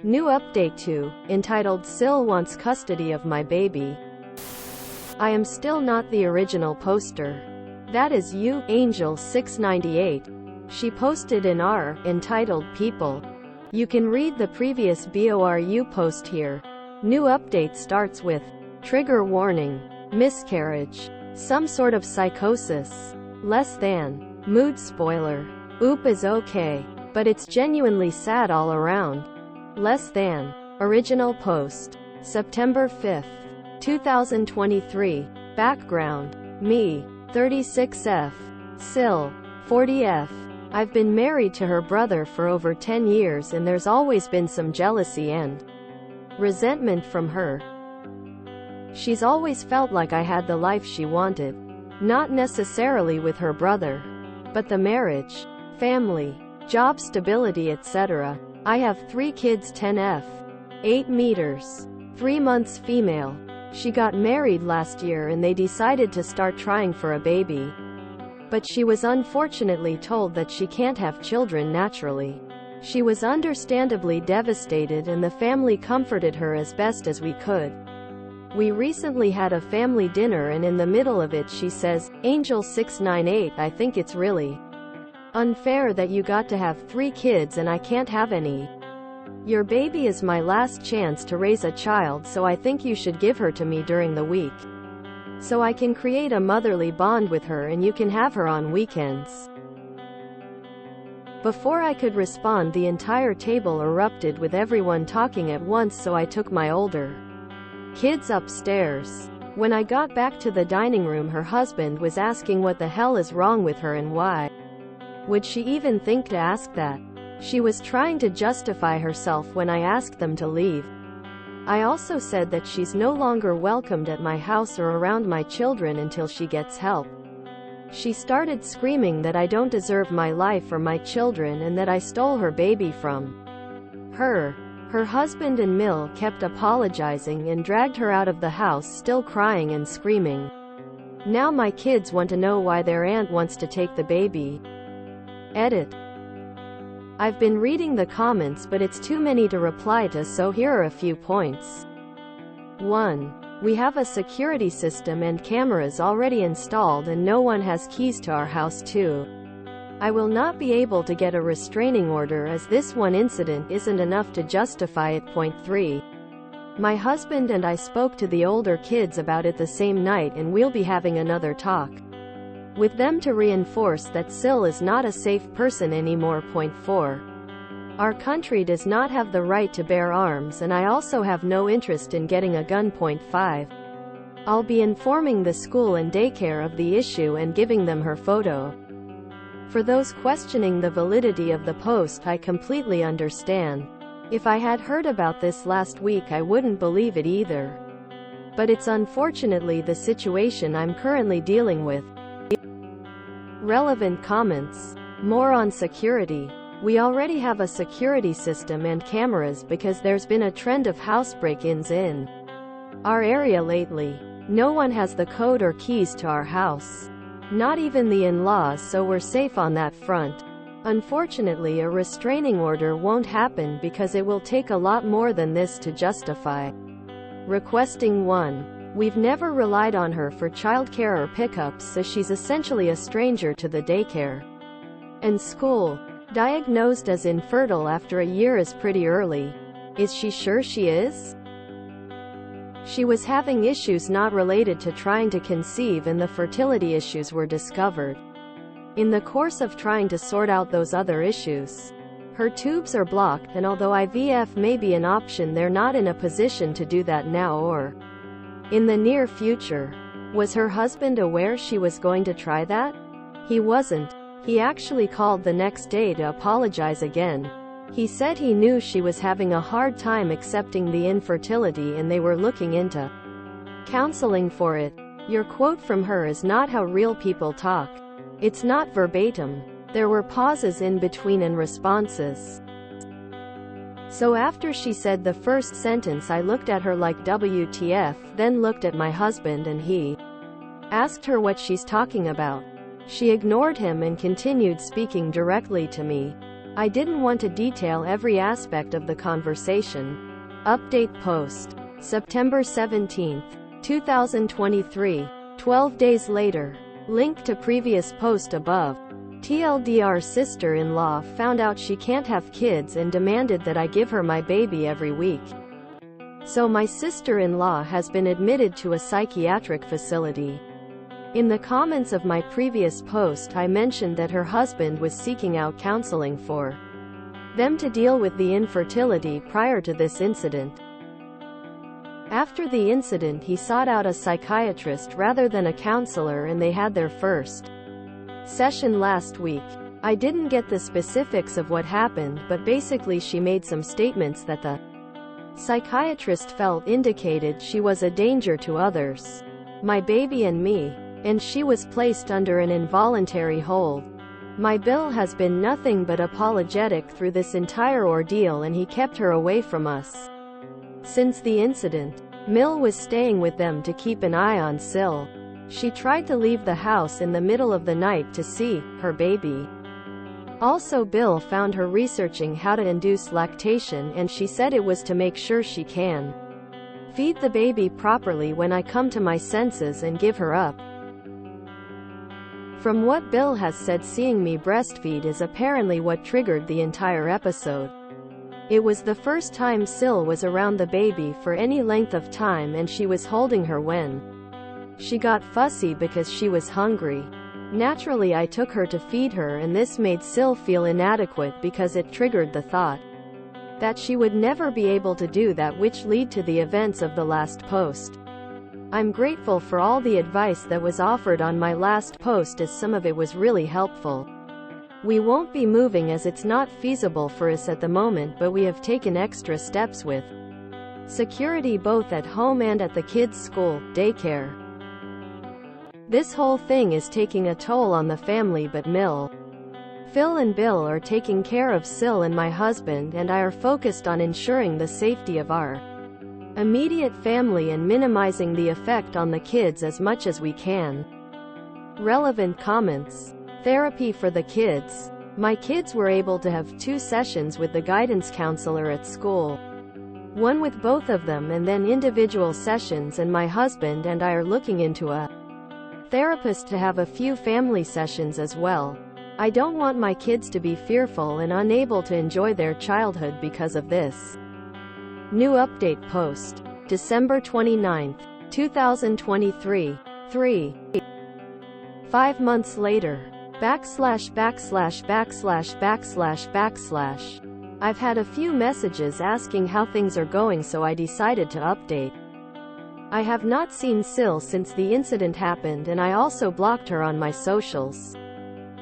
New update 2, entitled SIL wants custody of my baby. I am still not the original poster. That is you, Angel698. She posted an R, entitled People. You can read the previous BORU post here. New update starts with, trigger warning, miscarriage, some sort of psychosis, less than, mood spoiler, oop is okay, but it's genuinely sad all around, less than. Original post, September 5th, 2023, background, me, 36F, SIL, 40F. I've been married to her brother for over 10 years and there's always been some jealousy and resentment from her. She's always felt like I had the life she wanted. Not necessarily with her brother, but the marriage, family, job stability, etc. I have 3 kids, 10F, 8 meters, 3 months female. She got married last year and they decided to start trying for a baby. But she was unfortunately told that she can't have children naturally. She was understandably devastated and the family comforted her as best as we could. We recently had a family dinner and in the middle of it she says, Angel698, I think it's really unfair that you got to have 3 kids and I can't have any. Your baby is my last chance to raise a child, so I think you should give her to me during the week, so I can create a motherly bond with her and you can have her on weekends. Before I could respond, the entire table erupted with everyone talking at once, so I took my older kids upstairs. When I got back to the dining room, her husband was asking what the hell is wrong with her and why would she even think to ask that. She was trying to justify herself when I asked them to leave. I also said that she's no longer welcomed at my house or around my children until she gets help. She started screaming that I don't deserve my life or my children and that I stole her baby from her. Her husband and Mill kept apologizing and dragged her out of the house, still crying and screaming. Now my kids want to know why their aunt wants to take the baby. Edit. I've been reading the comments but it's too many to reply to, so here are a few points. 1. We have a security system and cameras already installed and no one has keys to our house. 2. I will not be able to get a restraining order as this one incident isn't enough to justify it. 3. My husband and I spoke to the older kids about it the same night and we'll be having another talk with them to reinforce that SIL is not a safe person anymore. 4. Our country does not have the right to bear arms and I also have no interest in getting a gun. 5. I'll be informing the school and daycare of the issue and giving them her photo. For those questioning the validity of the post, I completely understand. If I had heard about this last week I wouldn't believe it either. But it's unfortunately the situation I'm currently dealing with. Relevant comments. More on security. We already have a security system and cameras because there's been a trend of house break-ins in our area lately. No one has the code or keys to our house. Not even the in-laws, so we're safe on that front. Unfortunately, a restraining order won't happen because it will take a lot more than this to justify requesting one. We've never relied on her for childcare or pickups, so she's essentially a stranger to the daycare and school. Diagnosed as infertile after a year is pretty early. Is she sure she is? She was having issues not related to trying to conceive and the fertility issues were discovered in the course of trying to sort out those other issues. Her tubes are blocked and although IVF may be an option, they're not in a position to do that now or in the near future. Was her husband aware she was going to try that? He wasn't. He actually called the next day to apologize again. He said he knew she was having a hard time accepting the infertility and they were looking into counseling for it. Your quote from her is not how real people talk. It's not verbatim. There were pauses in between and responses. So after she said the first sentence I looked at her like WTF, then looked at my husband and he asked her what she's talking about. She ignored him and continued speaking directly to me. I didn't want to detail every aspect of the conversation. Update post. September 17, 2023. 12 days later. Link to previous post above. TLDR, sister-in-law found out she can't have kids and demanded that I give her my baby every week. So my sister-in-law has been admitted to a psychiatric facility. In the comments of my previous post, I mentioned that her husband was seeking out counseling for them to deal with the infertility prior to this incident. After the incident, he sought out a psychiatrist rather than a counselor, and they had their first session last week. I didn't get the specifics of what happened, but basically she made some statements that the psychiatrist felt indicated she was a danger to others, my baby and me, and she was placed under an involuntary hold. My Bill has been nothing but apologetic through this entire ordeal, and he kept her away from us. Since the incident, Mill was staying with them to keep an eye on SIL. She tried to leave the house in the middle of the night to see her baby. Also, Bill found her researching how to induce lactation, and she said it was to make sure she can feed the baby properly when I come to my senses and give her up. From what Bill has said, seeing me breastfeed is apparently what triggered the entire episode. It was the first time SIL was around the baby for any length of time, and she was holding her when she got fussy because she was hungry. Naturally, I took her to feed her, and this made SIL feel inadequate because it triggered the thought that she would never be able to do that, which led to the events of the last post. I'm grateful for all the advice that was offered on my last post, as some of it was really helpful. We won't be moving as it's not feasible for us at the moment, but we have taken extra steps with security both at home and at the kids' school, daycare. This whole thing is taking a toll on the family, but Phil and Bill are taking care of SIL, and my husband and I are focused on ensuring the safety of our immediate family and minimizing the effect on the kids as much as we can. Relevant comments. Therapy for the kids. My kids were able to have 2 sessions with the guidance counselor at school. One with both of them, and then individual sessions, and my husband and I are looking into a therapist to have a few family sessions as well. I don't want my kids to be fearful and unable to enjoy their childhood because of this. New update post. December 29, 2023. 3. 5 months later. /////////. I've had a few messages asking how things are going, so I decided to update. I have not seen SIL since the incident happened, and I also blocked her on my socials.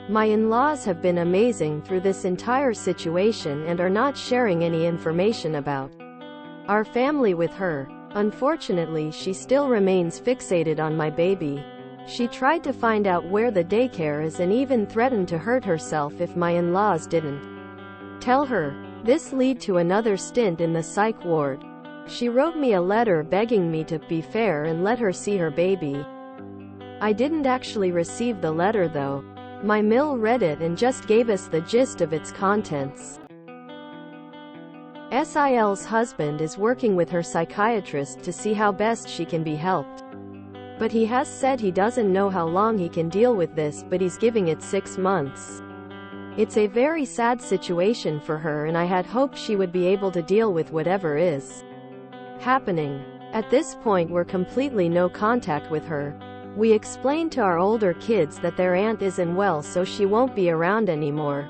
My in-laws have been amazing through this entire situation and are not sharing any information about our family with her. Unfortunately, she still remains fixated on my baby. She tried to find out where the daycare is and even threatened to hurt herself if my in-laws didn't tell her. This led to another stint in the psych ward. She wrote me a letter begging me to be fair and let her see her baby. I didn't actually receive the letter though. My Mill read it and just gave us the gist of its contents. SIL's husband is working with her psychiatrist to see how best she can be helped. But he has said he doesn't know how long he can deal with this, but he's giving it 6 months. It's a very sad situation for her, and I had hoped she would be able to deal with whatever is happening. At this point, we're completely no contact with her. We explained to our older kids that their aunt isn't well, so she won't be around anymore.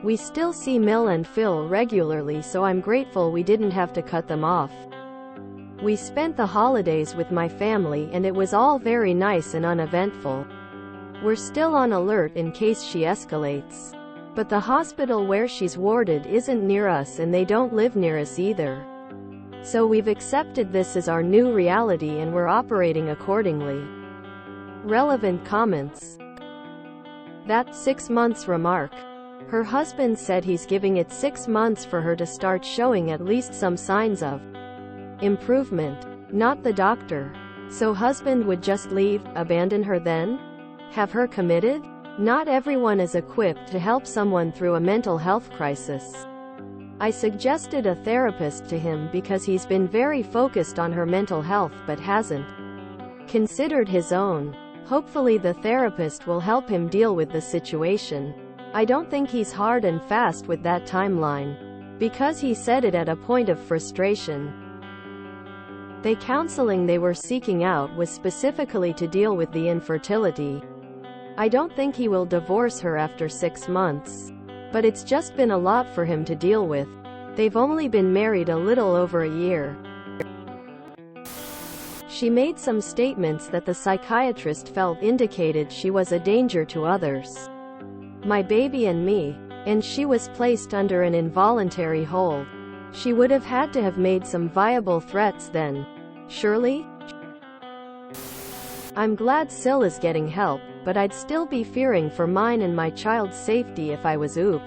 We still see Mill and Phil regularly, so I'm grateful we didn't have to cut them off. We spent the holidays with my family, and it was all very nice and uneventful. We're still on alert in case she escalates. But the hospital where she's warded isn't near us, and they don't live near us either. So we've accepted this as our new reality, and we're operating accordingly. Relevant comments. That 6 months remark. Her husband said he's giving it 6 months for her to start showing at least some signs of improvement. Not the doctor. So husband would just leave, abandon her then? Have her committed? Not everyone is equipped to help someone through a mental health crisis. I suggested a therapist to him because he's been very focused on her mental health but hasn't considered his own. Hopefully the therapist will help him deal with the situation. I don't think he's hard and fast with that timeline, because he said it at a point of frustration. The counseling they were seeking out was specifically to deal with the infertility. I don't think he will divorce her after 6 months. But it's just been a lot for him to deal with. They've only been married a little over a year. She made some statements that the psychiatrist felt indicated she was a danger to others. My baby and me. And she was placed under an involuntary hold. She would have had to have made some viable threats then. Surely? I'm glad SIL is getting help, but I'd still be fearing for mine and my child's safety if I was OOP.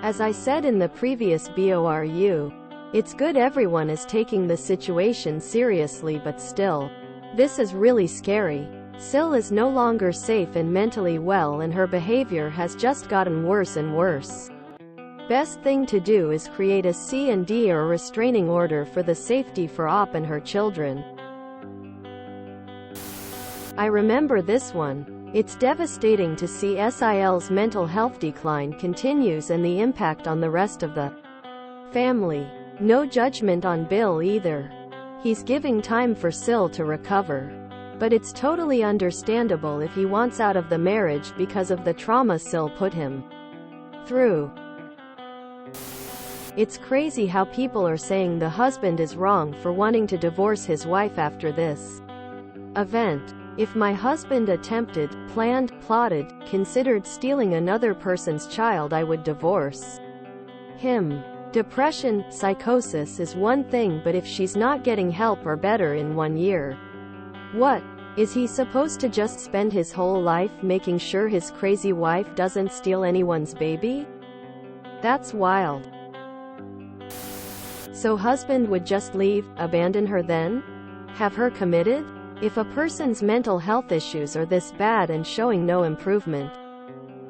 As I said in the previous BORU, it's good everyone is taking the situation seriously, but still, this is really scary. SIL is no longer safe and mentally well, and her behavior has just gotten worse and worse. Best thing to do is create a C&D or restraining order for the safety for OP and her children. I remember this one. It's devastating to see SIL's mental health decline continues and the impact on the rest of the family. No judgment on Bill either. He's giving time for SIL to recover. But it's totally understandable if he wants out of the marriage because of the trauma SIL put him through. It's crazy how people are saying the husband is wrong for wanting to divorce his wife after this event. If my husband attempted, planned, plotted, considered stealing another person's child, I would divorce him. Depression, psychosis is one thing, but if she's not getting help or better in 1 year, what? Is he supposed to just spend his whole life making sure his crazy wife doesn't steal anyone's baby? That's wild. So husband would just leave, abandon her then? Have her committed? If a person's mental health issues are this bad and showing no improvement,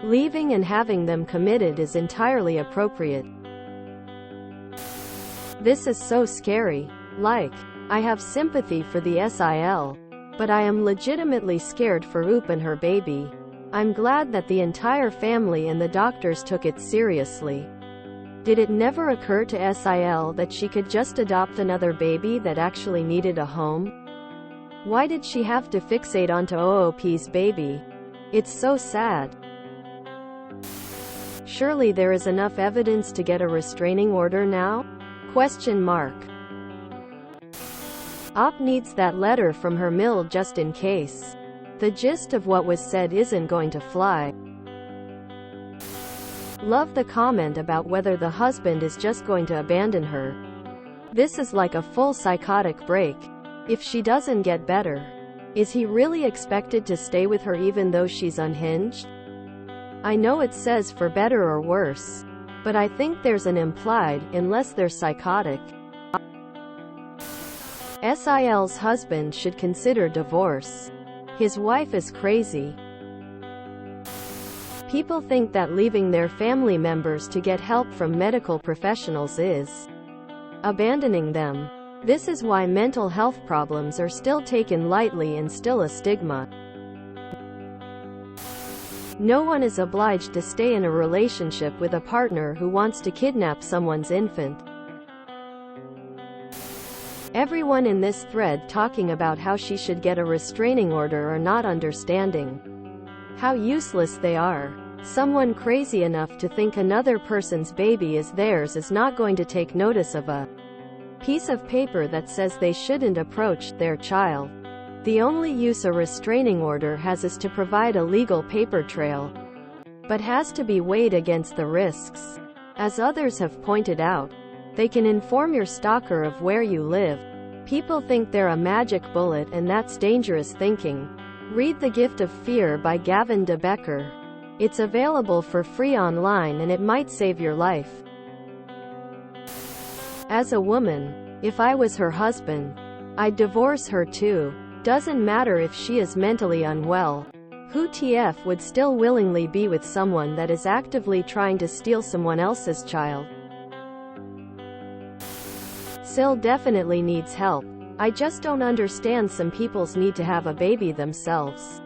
leaving and having them committed is entirely appropriate. This is so scary. Like, I have sympathy for the SIL, but I am legitimately scared for OOP and her baby. I'm glad that the entire family and the doctors took it seriously. Did it never occur to SIL that she could just adopt another baby that actually needed a home? Why did she have to fixate onto OOP's baby? It's so sad. Surely there is enough evidence to get a restraining order now? Question mark. OP needs that letter from her mill just in case. The gist of what was said isn't going to fly. Love the comment about whether the husband is just going to abandon her. This is like a full psychotic break. If she doesn't get better, is he really expected to stay with her even though she's unhinged? I know it says for better or worse, but I think there's an implied, unless they're psychotic. SIL's husband should consider divorce. His wife is crazy. People think that leaving their family members to get help from medical professionals is abandoning them. This is why mental health problems are still taken lightly and still a stigma. No one is obliged to stay in a relationship with a partner who wants to kidnap someone's infant. Everyone in this thread talking about how she should get a restraining order are not understanding how useless they are. Someone crazy enough to think another person's baby is theirs is not going to take notice of a piece of paper that says they shouldn't approach their child. The only use a restraining order has is to provide a legal paper trail, but has to be weighed against the risks. As others have pointed out, they can inform your stalker of where you live. People think they're a magic bullet, and that's dangerous thinking. Read The Gift of Fear by Gavin de Becker. It's available for free online and it might save your life. As a woman, if I was her husband, I'd divorce her too. Doesn't matter if she is mentally unwell. Who TF would still willingly be with someone that is actively trying to steal someone else's child? SIL definitely needs help. I just don't understand some people's need to have a baby themselves.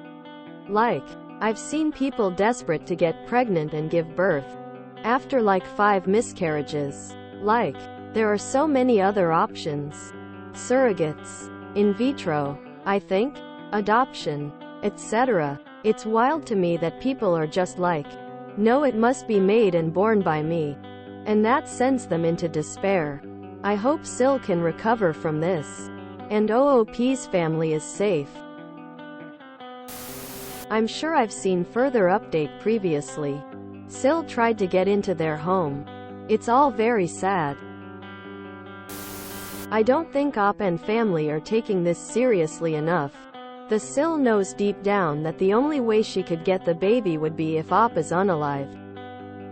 Like, I've seen people desperate to get pregnant and give birth after like 5 miscarriages. Like, there are so many other options. Surrogates, in vitro, I think, adoption, etc. It's wild to me that people are just like, no, it must be made and born by me. And that sends them into despair. I hope SIL can recover from this. And OOP's family is safe. I'm sure I've seen further update previously. SIL tried to get into their home. It's all very sad. I don't think OP and family are taking this seriously enough. The SIL knows deep down that the only way she could get the baby would be if OP is unalived.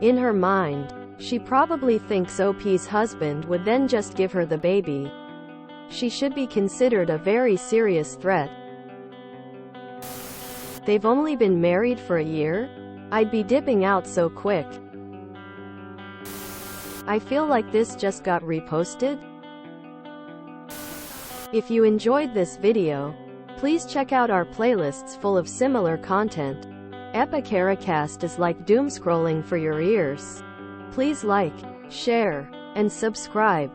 In her mind, she probably thinks OP's husband would then just give her the baby. She should be considered a very serious threat. They've only been married for a year? I'd be dipping out so quick. I feel like this just got reposted. If you enjoyed this video, please check out our playlists full of similar content. EpicAriaCast is like doom scrolling for your ears. Please like, share, and subscribe.